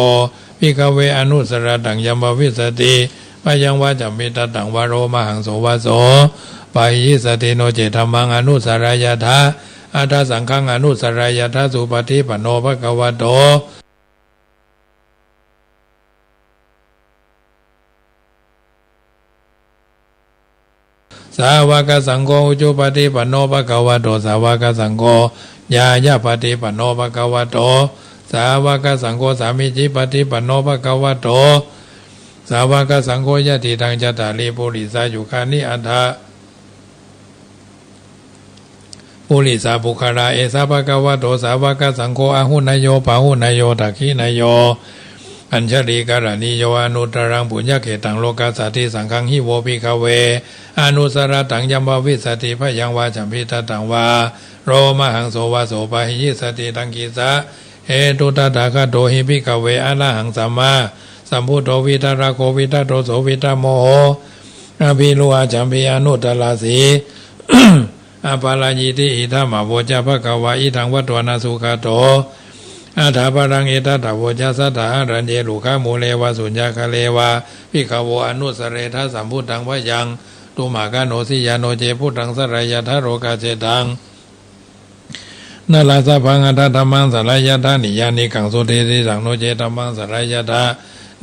ภิกขเวอนุสรตังยัมภวิสติพยังวาจัมพิตตังวโรมหังโสวาโสปะหิยิสติโนเจธัมมังอนุสรายตาอัตถสังฆังอนุสรายตาสุปฏิปันโนภควโตสาวกสังโฆอุจุปฏิปันโนภควโตสาวกสังโฆญาญาปฏิปันโนภควโตสาวกสังโฆสามิจิปฏิปันโนภควโตสาวกสังโฆยะติตังจัตตาริปุริสายุคานิอัฏฐะปุริสาภุคาราเอสาภควโตสาวกสังโฆอาหุนายโยปาหุนายโยตักขินายโยอัญชลีการณิโยอนุตรังปุญญเขตังโลกัสสติสังฆังหิโวภิกขเวอนุสรตังยัมภวิสติพยังวาจัมพิตตังวาโรมหังโสวาโสปะหิยิสติตังกิสะเหตุตถาคโตหิภิกขเวอรหังสัมมาสัมพุทโธวิตราโควิตโตโสวิตโมโหอภิโลอาจัมพิอนุตตลาสี อปาลาญิติอิทัมมะโวจาภควาอิทังวัตวนาสุขโตอาถาปรังเอตตะโวจาสัตตะรัญเจลุขามูเลวะสุญญาคเลวะภิกขโวอนุสเรทะสัมพุทธังวะยังตุมากาโนสิยาโนเจพุทธังสรายะทะโรกาเจตังนาลาสะพังอัตธรรมังสรายะทะนิยานิกังสุเทสิตังโนเจธัมมังสรายะทะ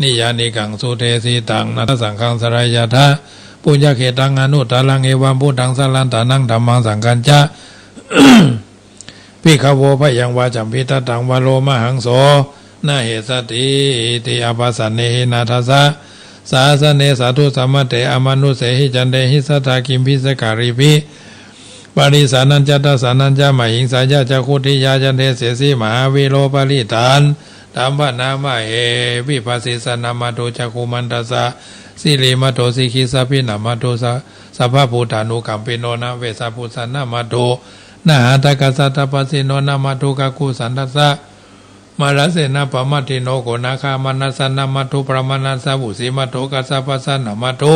นิยานิกังสุเทสิตังนัตสังฆังสรายะทะปุญญเขตังอนุตตรังเอวัมพุทธังสลันตานังธัมมังสังฆัญจาภิกขโวพยังวาจัมพิตตังวโรมหังโสนาเหสติติอภัสสเนหินาทัสสะสาสเนสาธุสัมมเตอมนุเสหิจันเตหิสัทธากิมพิสการิภิปริสานัญจตัสสานัญจมหิงสายะจักขุติยาจันเตเสสีมหาวิโรปริตานตัมปนามะเหวิปัสสิสนามาโตจักขุมันตัสสะสิริมาโตสิกิสภินามาโตสัพพพุทธานุกัมปิโนนะเวสะพุทธนามาโตนาหาตกัสสะตปัสสิโนนามาตุกะกุสันตัสสะมาลเสนาปมัตถิโนโกนาคามานัสสะนามาตุปรมานัสสะบุสิมาโตกัสสะปัสสะนามาตุ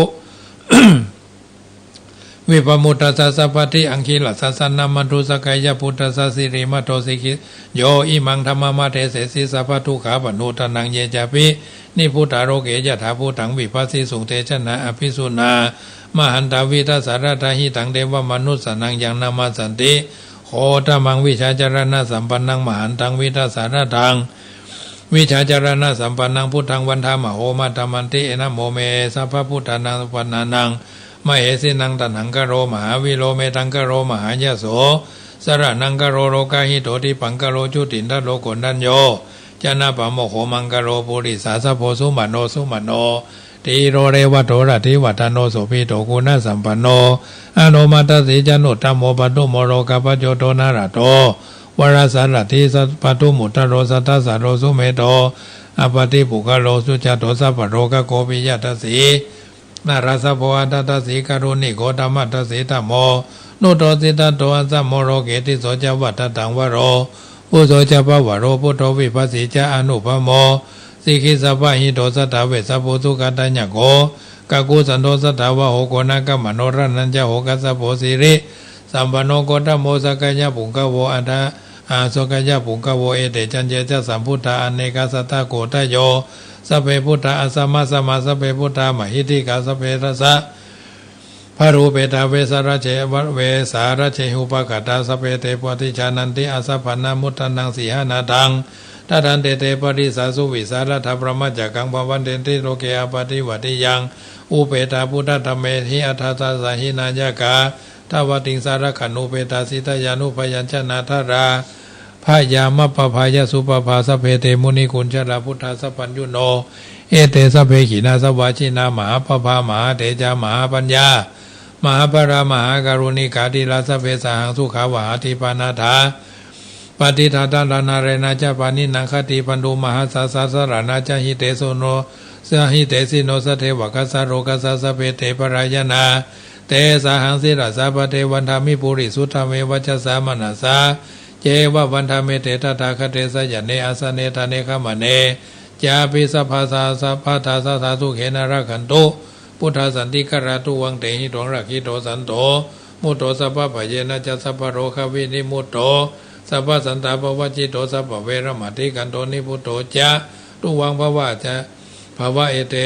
วิปมุตตัสสะสัพพติอังคิลัสสะนามาตุสกายพุทธัสสะสิริมาโตสิกิโยอิมังธัมมามาเทเสสิสัพพทุขาปนุตนังเยจาปินิพุทธาโรเกยะถาพุทธังวิปัสสิสุเตชนะอภิสุนามหันตาวิทัสสารตาหิตังเดวมนุสสนังยังนามาสันติโคตมังวิชาจารณะสัมปันนังมหันตังวิทัสสารตังวิชาจารณะสัมปันนังพุทธังวันธามโหมาธรรมันติเอนะโมเมสัพพพุทธานังปันนานังมเหสินังตันหังกโรมหาวิโลเมตังกโรมหายโสส สระนังกโรโรกาหิโตทิปังกโรจุตินทโลกนัญโยจนะปะโมโหมังกโรปุริสาสะโพสุมาโนสุมาโนตีโรเรวะโตระทิวัตโนโสภิโตกุณสัมปันโนอโนมัตตสีจนุตตโมปัตตุโมโรกปโจโตนาระโตวรสารทิสัพปัตตุมุตตโรสัตตสารโรสุเมโตอปติปุกโลสุจโตสัพพโรกโกปิยตัสสีนาราสะโพอัตตสีกรุณิโกธรรมัตสีธรรมโมนุโตสิตโตอัสสะโมโรเกติโสจวัตตังวโรปุโสจะปะวโรพุทโธวิปัสสิจะอนุปโมสิกิสัพพะหิโตสัตถเวสัพพุสุกัตตัญญโกกะกุสันโตสัตถวะโหโกนะกะมโนรันัญจโหกัสสะโพสิริสัมปันโนโกตโมสกัญญปุงกโวอัตถะอาสกัญญปุงกโวเอเตจันเจจะสัมพุทธาอเนกสัตตะโกตโยสัพเพพุทธะอัสสมะสมาสัพเพพุทธามหิติกาสัพเพทัสสะพระรูเปตาเวสระเชวเวสารเชหุปกตาสเปเตปฏิชานันติอาสัพพนามุตตันังสีหานาทังทัตันเตเตปริสาสุวิสารถาพระมัจจกังภวันเดนติโลเกอปฏิวัติยังอุเปตาพุทธธรรมเมหิอัฏฐาสาหินายกาทวติงสารขันุเปตาสิตยานุพยัญชนะทาราพายามปภายสุปภาสเพเตมุนิกุญชลาพุทธาสัพพัญญุโนเอเตสเพขินาสวาชินามหาปภามหาเตจามหาปัญญามหาปรามหาการุณิกาติลาสเพสหังสุขาวหาทิปานาถาปฏิทัตตานาเรนาจาปานินังคติปันดุมหาสาสสรานาจหิเตโสโนสหิเตสิโนสเทวกัสสะโรกัสสะสเพเตปรายนาเตสหังสิราสาปเทวันธามิปุริสุทธเมวัชสามนัสสาเจวะวันธาเมเตตถาคเตสยเนอาสเนทาเนขมเนจาปิสัพพาสาสัพพทาสาสุเขนรักขันตุพุทธสันติกราตุวังเตหิตวงรักขิโตสันโตมุตโตสัพพะภเยนะจัสสัพพะโรควินิมุตโตสัพพะสันตาภวจิโตสัพพะเวรมติกันโตนิพุตโตจะตุวังภวะจะภวะเอเต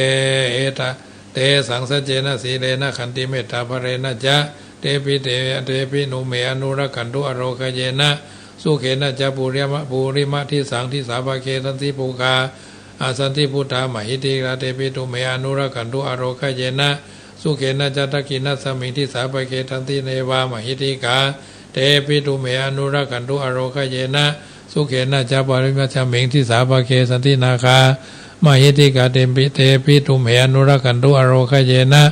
เอตะเตสังสเจนะสีเลนะขันติเมตตาภเรนะจะเตปินุเมอนุรักขันตุอโรคเยนะสุเขนะจะปุริมะที่สังที่สาภเคสันติปุกาอาสันติพุทธามหิติกาเตปิตุเมอนุรักขันตุอโรคเยนะสุเขนะจะตะกินัสสมิงที่สาภเคทันติเนวามหิติกาเตปิตุเมอนุรักขันตุอโรคเยนะสุเขนะจะปริมัชมิงที่สาภเคสันตินาคามหิติกาเตปิตุเมอนุรักขันตุอโรคเยนะ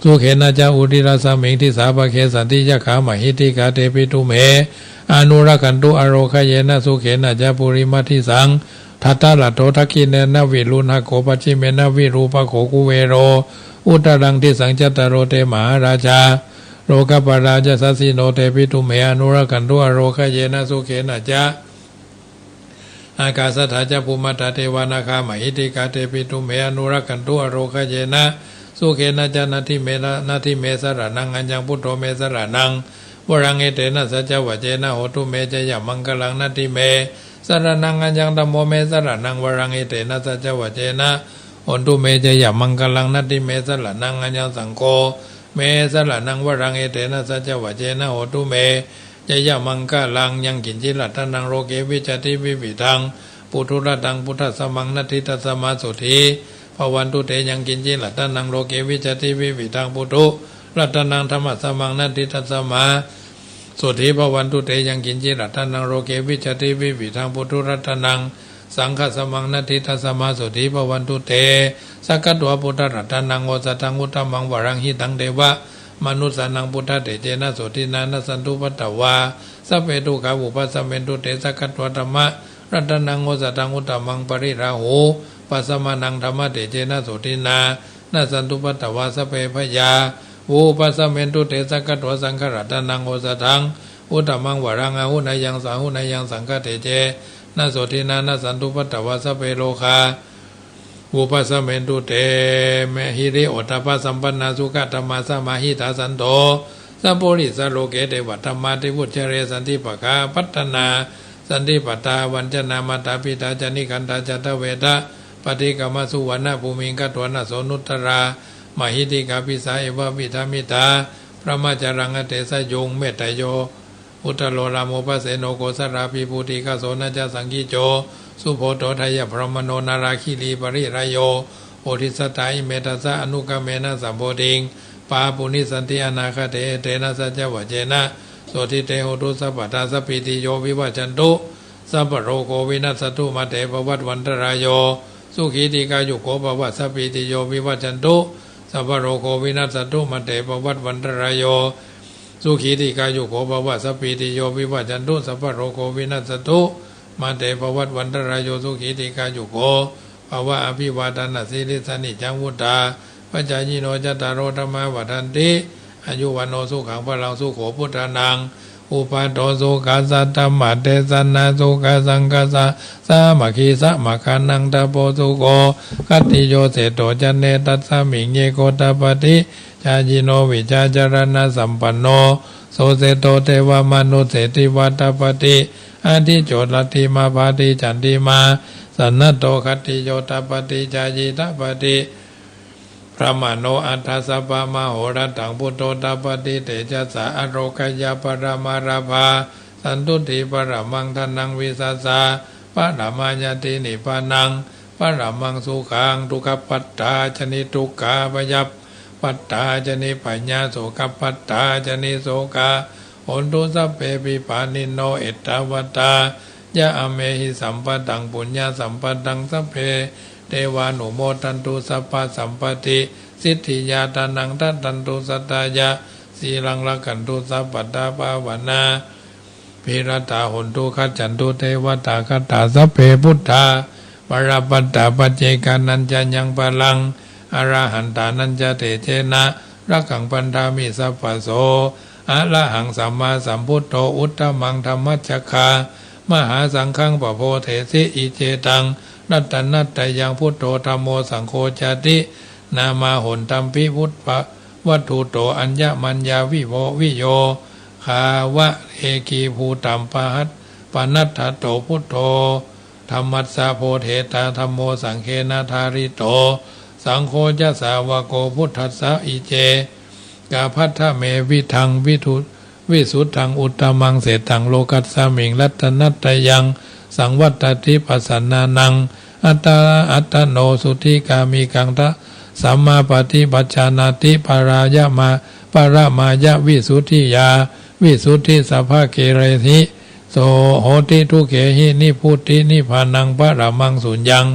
สุเขนะจะอุติราสมิงที่สาภเคสันติยะขามหิติกาเตปิตุเมอนุรักขันตุอโรคเยนะสุเขนะจะปุริมัติสังทัตตาลโตทักขิเนนะวิรุณหโกปัจฉิเมนะวิรูปโขกุเวโรอุตรังที่สังจตโรเตมหาราชาโลกปราชสัสสิโนเตปิตุเมอนุรักขันตุอโรคเยนะสุเขนะจะอากาศถาจะภูมิตาเทวานาคามหิติกาเตปิตุเมอนุรักขันตุอโรคเยนะสุเขนะจะนาทิเมสระนังอัญญังพุทโธเมสระนังวรังเอเตนะสัจวะเจนะโหตุเมจยมังคลังนาทิเมสระนังอัญญังธัมโมเมสระนังวรังเอเตนะสัจวะเจนะโหตุเมจยมังคลังนาทิเมสระนังอัญญังสังโฆเมสระนังวรังเอเตนะสัจวะเจนะโหตุเมจยมังคลังยังกินจิรัตนังโรเกวิจติวิวิทังปุถุระตังพุทธสมังนัตถิตัสสมาสุธีภวันตุเตยังกินจิรัตนังโรเกวิจติวิวิทังปุถุรัตนังธรรมสมังนัตถิตัสสมาสุธีภวันตุเตยังกินจิรัตนังโรเกวิจติวิวิทังปุถุรัตนังสังฆสมังนัตถิตัสสมาสุธีภวันตุเตสักขตัวพุทธรัตนังโอสตังอุตตมังวรังหิตังเดวะมนุสสานังพุทธเตเจนะโสตินานะสันตุปัตตวาสัพเพตุขาวุปัสสเมนตุเตสักขตัวธรรมะรัตนังโอสตังอุตตมังปริราหูปัสสมานังธรรมะเตเจนะโสตินานะสันตุปัตตวาสัพเพพยาวูปัสสเมนตุเตสักขตัวสังขรัตนังโอสตังอุตตมังวรังอาหุนายังสาหุนายังสังฆเตเจนะโสตินานะสันตุปัตตวาสัพเพโลคาอุปสเมนตุเตเมหิริโอตปะสัมปันนาสุขธรรมาสมาหิตาสันโตสัพพุริสโลเกเทวธรรมาติวุชเรสันติปะคาพัฒนาสันติปตาวันจนามาตาปิตาจนิคันตาจัตเวทะปฏิกรรมสุวรรณภูมิงกัตวนาโสนุตรามหิติกาปิสาเอวะปิธามิตาพระมาจารังเตสยงเมตไตโยอุตโลรามโมปะเสโนโกสราภิภูติกาโสนะจสังกิโจสุโพโตทยพรหมโนนาราคิลีปริรายโยโพธิสัตตาอิเมตัสสะอนุกเมนะสัมโพธิงปาปุนิสันติอนาคเตเตนะสัจวะเจนะส ทิเตโหตุสัพพทาสัพพิติโยวิวัจจันตุสัพพโรโควินัสสตุมาเตภวัตวันตรายโยสุขีติกายุโกภวัตสัพพิติโยวิวัจจันตุสัพพโรโควินัสสตุมาเตภวัตวันตรายโยสุขีติกายุโกภวัตสัพพิติโยวิวัจจันตุสัพพโรโควินัสสตุมาเตภวัตวันตรายโยสุขีติกายุโกภวะอภิวาทนาสิริสนิจังวุตตาปัจจายิโนจตารโรธรรมวัฏันติอายุวันโนสุขังพลังสุโขพุทธานังอุปาโตสุขัสสะธรรมะเทศนาสุขสังกัสสะสามัคคีสะมะขันนังตะโพสุโกคัตติโยเสโตจันเนตัสสมิงเยโกตปฏิชาจิโนวิชาจารณะสัมปันโนโสเสโตเทวมนุเสติวัตปฏิอาทิโจลัตถิมาภาติจันติมาสันนโตคัตติโยตปฏิชาจิตปฏิพระมโนอัฏฐสัพพะมโหรัตังพุทโธตปฏิเตจัสสะอโรคยาปรมาราภาสันตุติปรมังทนังวิสัสสะปะระมายตินิพพานังปะระมังสุขังทุกขปัตตาชนิทุกขาปยัพปัตตาชนิปัญญาโสกปัตตาชนิโสกาโหตุสัพเพปิปานิโนเอตตาวัตตายะอเมหิสัมปตังปุญญาสัมปตังสัพเพเทวานุโมทันตุสัพพะสัมปติสิทธิยาตานังทันตุสัตตายะสีลังละกันตุสัพพตาภาวนาภิรตาหนตุขัจฉันตุเทวตาคัตตาสัพเพพุทธาปรปัตตาปัจเจกานัญจยังพลังอรหันตานัญจเตเจนะรักขังปันธามิสัพพโสอะระหังสัมมาสัมพุทโธอุตตมังธรรมัจฉคามหาสังฆังปโพเถสิอิเจตังนัตตนัตตยังพุทโธธัมโมสังโฆจตินามาหนตัมปิพุทธวัตถุโตอัญญมัญญาวิโววิโยขาวะเอกีภูตัมปะหัตปนัตถโตพุทโธธรรมัสสะโพเทตาธัมโมสังเคนะทาริโตสังโฆจะสาวโกพุทธัสสะอิเจกาพัทธเมวิทังวิสุทธังอุตตมังเสตังโลกัสสมิงรัตนัตตยังสังวัตติปัสสนานังอัตตโนสุธิกามิกังทะสัมมาปฏิปัจจานาติปารายะมาปารมายะวิสุทธิยาวิสุทธิสัพพะเกเรธิโสโหติทุเขหินิพุทธินิพพานังปรมังสุญญัง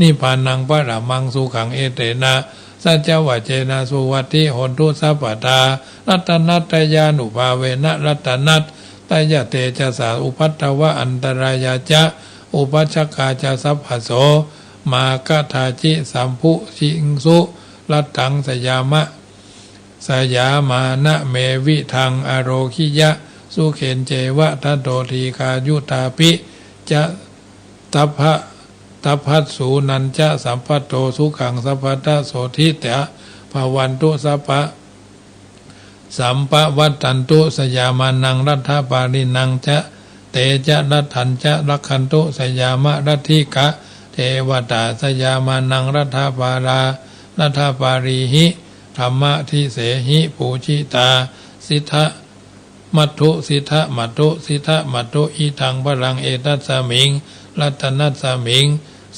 นิพพานังปรมังสุขังเอเตนะสัจจวัจเจนะสุวัติโหนตุสัพพตารัตนัตตยานุภาเวนะรัตนัตตยะเตจะสาอุปัตตวะอันตรายาจะอุปัชฌกาจะสัพพโสมากทาจิสัมพุชิงสุรัตถังสยามะสยามานะเมวิทังอโรคิยะสุเขนเจวะทัตโตทีคายุตาปิจะตัพพัสสูนันจะสัมปัตโตสุขังสัพพตะโสทิตะภวันตุสัพพะสัมปวัตตันตุสยามานังรัฐปารินังจะเตจะรัตถันจะรักขันตุสยามะรัตถิกะเทวตาสยามานังรัฐปารารัฐปารีหิธรรมะทิเสหิปูชิตาสิทธมัตถุสิทธมัตถุสิทธมัตถุอิทังพลังเอตัสสมิงรัตนัสสมิง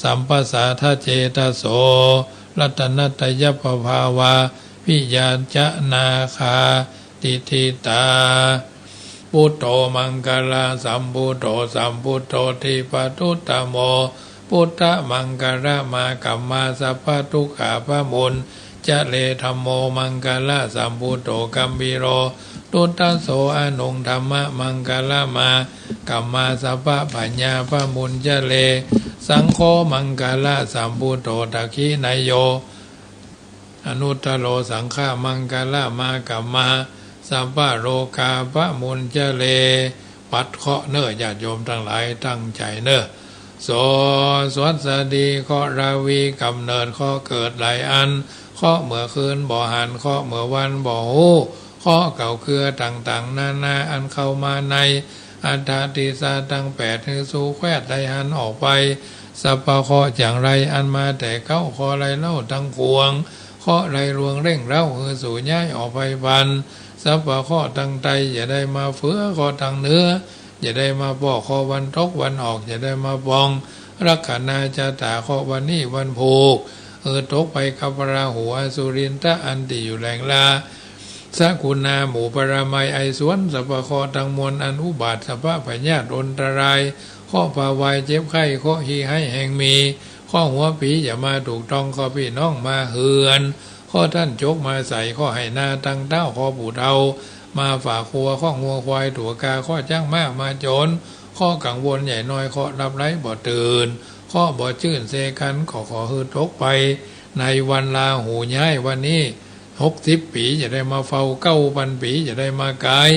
สัมปัสสาทเจตโสรัตนัตยปภาวาพิยาจะนาคาติทิตาพุทโธมังคลาสัมพุทโธสัมพุทโธทิปทุตตโมพุทธมังคลามากัมมาสัพพทุกขาพมุนจะเลธัมโมมังคลาสัมพุทโธกัมบิโรตุตตโสอนุงธรรมะมังคลามากัมมาสัพพปัญญาพมุนจะเลสังโฆมังคลาสัมพุทโธทักขินายโยอนุตตโลสังฆามังคลามากัมมาสัพพะโรคาพมุนจะเลปัดเคาะเน้อญาติโยมทั้งหลายตั้งใจเน้อโสสวัสดีเคาะราวีกำเนิดเคาะเกิดหลายอันเคาะเมื่อคืนบ่หันเคาะเมื่อวันบ่หูเคาะเก่าเครือต่างๆนานาอันเข้ามาในอัตถาติสาตั้งแปดให้สู่แควดไดหันออกไปสัพพะเคาะอย่างไรอันมาแต่เก้าเคาะไรเล่าทั้งพวงเคาะไรรวงเร่งเล่าคือสู่ย้ายออกไปบันสัพพะเคาะตั้งใจอย่าได้มาเฟื้อเคาะทางเนื้ออย่าได้มาบอกเคาะวันตกวันออกอย่าได้มาบองรักขณาจะตาเคาะวันนี้วันผูกตกไปกับราหัวสุรินทะอันติอยู่แหล่งลา สกุณาหมู่ปรมัยไอสวนสัพพคอตังมวลอันอุบาทสัพพะพญาตอนตรายข้อภาวายเจ็บไข้ข้อหีให้แห่งมีข้อหัวผีอย่ามาถูกต้องข้อพี่น้องมาเหือนข้อท่านจกมาใส่ข้อให้นาตั้งเต้าข้อปู่เทามาฝ่าครัวข้องัวควายถั่วกาข้อจ้างมากมาโจรข้อกังวลใหญ่น้อยข้อรับไร้บ่ตื่นข้อบ่ชื่นเซกันขอฮือทกไปในวันลาหูย้ายวันนี้60 ปีจะได้มาเฝ้า9,000 ปีจะได้มากาย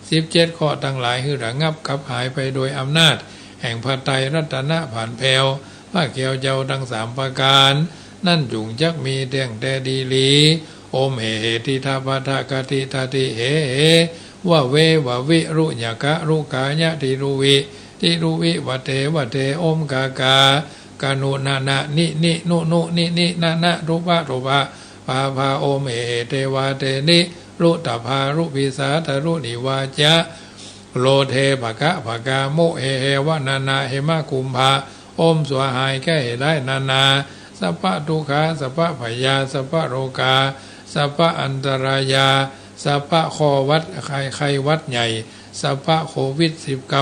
17ข้อตั้งหลายฮือระงับขับหายไปโดยอำนาจแห่งพระไตรรัตนะผ่านแผ่วพระเกียวเจ้าทั้ง3ประการนั่นจุงจักมีเตียงแต่ดีลีโอมเหติทาปทากติทาติเหว่าเวว่าวิรุญกะรุกายะติรุวิติรุวิวเทวเทโอมกากากานุนานะนินินุนุนินินานะรูปะรูปะภาภาโอมเหเทวาเทนิรุตภารุปิสาทารุนิวาจาโลเทภกะภกาโมเฮวะนานาเหมะกุมภาโอมสวหายแก้ได้นานาสัพพะทุกขาสัพพะพยาสัพพะโรกาสัพพะอันตรายาสัพพะคอวัดไข้วัดใหญ่สัพพะโควิด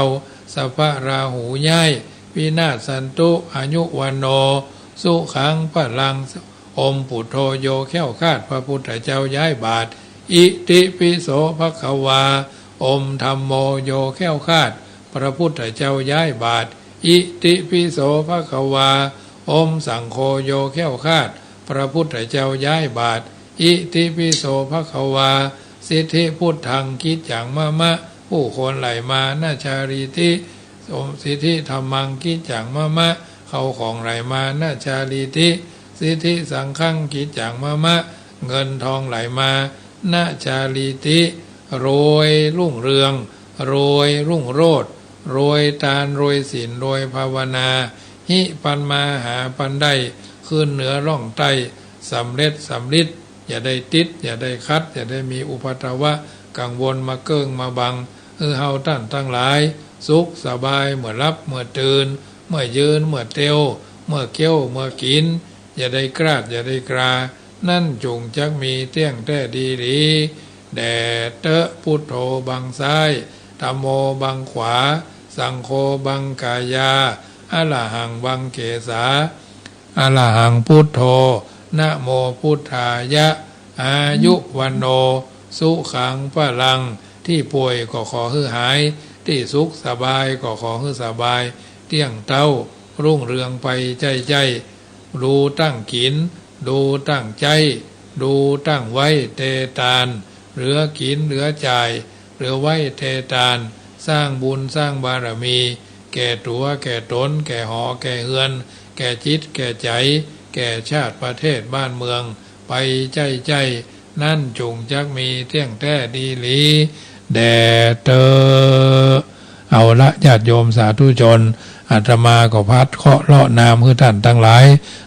19สัพพะราหูย้ายวินาศสันตุอายุวันโนสุขังพลังอมปุถโธโยแค้วคาดพระพุทธเจ้าย้ายบาทอิติปิโสภควาอมธัมโมโยแค้วคาดพระพุทธเจ้าย้ายบาทอิติปิโสภควาอมสังโฆโยแค้วคาดพระพุทธเจ้าย้ายบาทอิติปิโสภควาสิทธิพุทธังกิจจังมะมะผู้คนไหลมานาชาริติสิทธิธรรมังกิจจังมะมะเขาของไหลมานาชาริติสิทธิสังฆังกิจจังมะมะเงินทองไหลมานาชาริติโรยรุ่งเรืองโรยรุ่งโรจน์โรยทานโรยศีลโรยภาวนาหิปันมาหาปันได้ขึ้นเหนือร่องใต้สำเร็จสำลิดอย่าได้ติดอย่าได้คัดอย่าได้มีอุปทวะกังวลมาเกิ้งมาบังเฮาท่านทั้งหลายสุขสบายเมื่อรับเมื่อตื่นเมื่อยืนเมื่อเตียวเมื่อเกี้ยวเมื่อกินอย่าได้กราดอย่าได้กรานั่นจงจักมีเตี้ยงแต่ดีหลีแด่เตะพุทโธบังซ้ายธัมโมบังขวาสังโฆบังกายาอะระหังบังเกสาอะระหังพุทโธนะโมพุทธายะอายุวันโนสุขังพลังที่ป่วยก็ขอให้หายที่สุขสบายก็ขอให้สบายเตี้ยงเต้ารุ่งเรืองไปใจดูตั้งกินดูตั้งใจดูตั้งไว้เทตานเหลือกินเหลือจ่ายเหลือไว้เทตานสร้างบุญสร้างบารมีแก่ตัวแก่ตนแก่หอแก่เฮือนแก่จิตแก่ใจแก่ชาติประเทศบ้านเมืองไปใจนั่นจงจักมีเที่ยงแท้ดีหลีแด่เตอเอาละญาติโยมสาธุชนอาตมาก็พัดเคาะเลาะนามคือท่านทั้งหลาย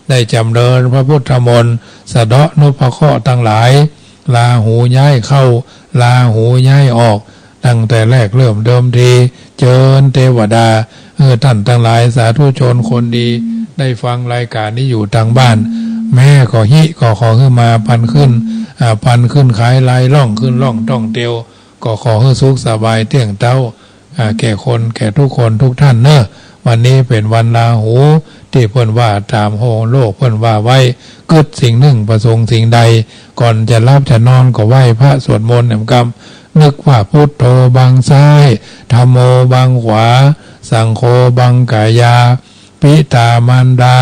ได้จำเริญพระพุทธมนต์สะเดาะนุภเคราะห์ทั้งหลายลาหูย้ายเข้าลาหูย้ายออกตั้งแต่แรกเริ่มเดิมทีเจิญเทวดาท่านทั้งหลายสาธุชนคนดีได้ฟังรายการนี้อยู่ทางบ้านแม่ก็ก็ขอขึ้นมาพันขึ้นขายลายล่องขึ้นล่องต้องเตียวก็ขอให้สุขสบายเที่ยงเต้าแก่คนแก่ทุกคนทุกท่านเนอะวันนี้เป็นวันลาหูที่เพิ่นว่าตามโหโลกเพิ่นว่าไว้กึดสิ่งหนึ่งประสงค์สิ่งใดก่อนจะรับจะนอนก็ไหว้พระสวดมนต์แห่งกรรมนึกว่าพุทโธบังซ้ายธัมโมบังขวาสังโฆบังกายาปิตามารดา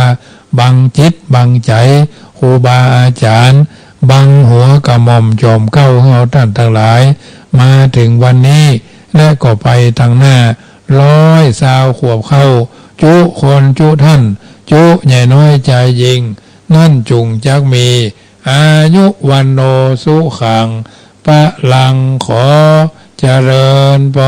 บังจิตบังใจครูบาอาจารย์บังหัวกระหม่อมจอมเก้าเฮาท่านทั้งหลายมาถึงวันนี้และก็ไปทางหน้า120 ขวบเข้าจุคนจุท่านจุใหญ่น้อยใจยิงนั่นจุงจักมีอายุวันโนสุขังพลังขอเจริญพร